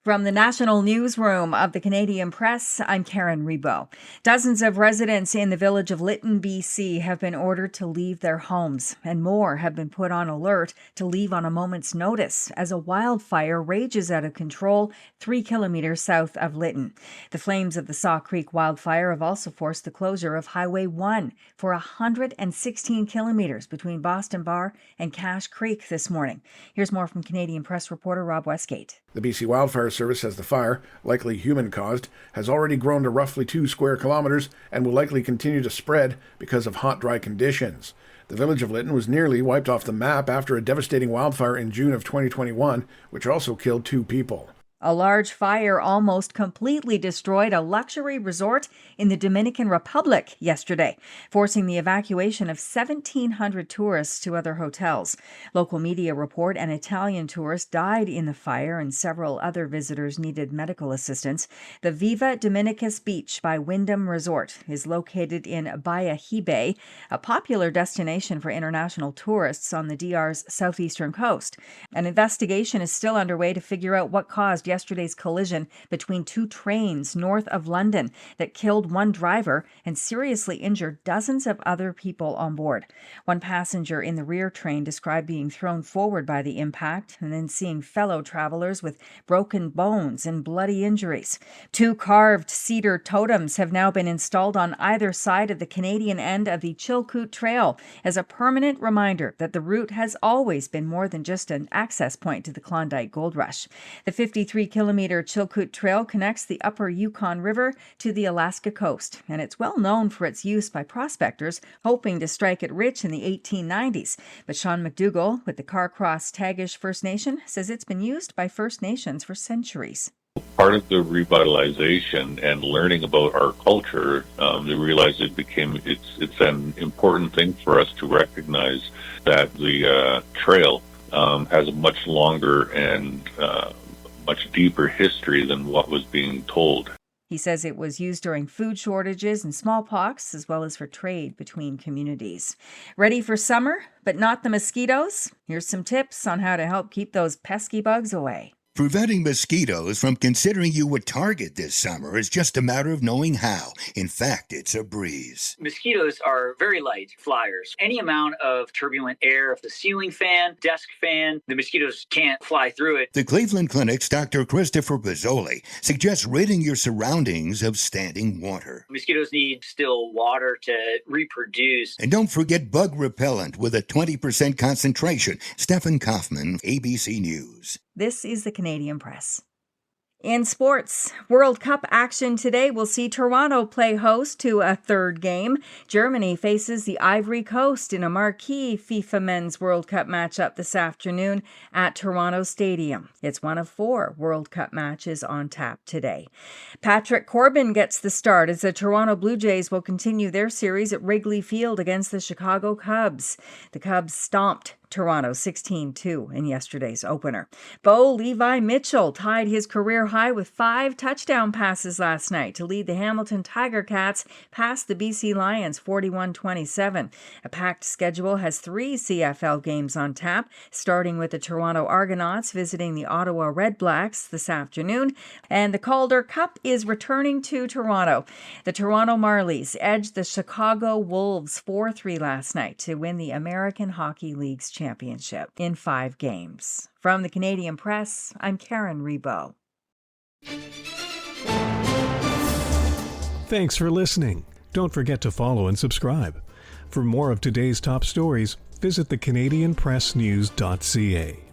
From the National Newsroom of the Canadian Press, I'm Karen Rebo. Dozens of residents in the village of Lytton, BC have been ordered to leave their homes, and more have been put on alert to leave on a moment's notice as a wildfire rages out of control 3 kilometers south of Lytton. The flames of the Saw Creek wildfire have also forced the closure of Highway 1 for 116 kilometers between Boston Bar and Cache Creek this morning. Here's more from Canadian Press reporter Rob Westgate. The BC Wildfire Service says the fire, likely human-caused, has already grown to roughly 2 square kilometers and will likely continue to spread because of hot, dry conditions. The village of Lytton was nearly wiped off the map after a devastating wildfire in June of 2021, which also killed 2 people. A large fire almost completely destroyed a luxury resort in the Dominican Republic yesterday, forcing the evacuation of 1,700 tourists to other hotels. Local media report an Italian tourist died in the fire and several other visitors needed medical assistance. The Viva Dominicus Beach by Wyndham Resort is located in Bahia Hibe, a popular destination for international tourists on the DR's southeastern coast. An investigation is still underway to figure out what caused yesterday's collision between 2 trains north of London that killed 1 driver and seriously injured dozens of other people on board. One passenger in the rear train described being thrown forward by the impact and then seeing fellow travelers with broken bones and bloody injuries. 2 carved cedar totems have now been installed on either side of the Canadian end of the Chilkoot Trail as a permanent reminder that the route has always been more than just an access point to the Klondike Gold Rush. The 53-kilometer Chilkoot Trail connects the upper Yukon River to the Alaska coast, and it's well known for its use by prospectors hoping to strike it rich in the 1890s. But Sean McDougall with the Carcross Tagish First Nation says it's been used by First Nations for centuries. Part of the revitalization and learning about our culture, they realized it's an important thing for us to recognize that the trail has a much longer and much deeper history than what was being told. He says it was used during food shortages and smallpox, as well as for trade between communities. Ready for summer, but not the mosquitoes? Here's some tips on how to help keep those pesky bugs away. Preventing mosquitoes from considering you a target this summer is just a matter of knowing how. In fact, it's a breeze. Mosquitoes are very light flyers. Any amount of turbulent air, if the ceiling fan, desk fan, the mosquitoes can't fly through it. The Cleveland Clinic's Dr. Christopher Pizzoli suggests ridding your surroundings of standing water. Mosquitoes need still water to reproduce. And don't forget bug repellent with a 20% concentration. Stephen Kaufman, ABC News. This is the Canadian Press. In sports, World Cup action today will see Toronto play host to a third game. Germany faces the Ivory Coast in a marquee FIFA Men's World Cup matchup this afternoon at Toronto Stadium. It's one of 4 World Cup matches on tap today. Patrick Corbin gets the start as the Toronto Blue Jays will continue their series at Wrigley Field against the Chicago Cubs. The Cubs stomped Toronto 16-2 in yesterday's opener. Bo Levi Mitchell tied his career high with 5 touchdown passes last night to lead the Hamilton Tiger Cats past the BC Lions 41-27. A packed schedule has 3 CFL games on tap, starting with the Toronto Argonauts visiting the Ottawa Red Blacks this afternoon, and the Calder Cup is returning to Toronto. The Toronto Marlies edged the Chicago Wolves 4-3 last night to win the American Hockey League's championship in 5 games. From the Canadian Press, I'm Karen Rebo. Thanks for listening. Don't forget to follow and subscribe. For more of today's top stories, visit thecanadianpressnews.ca.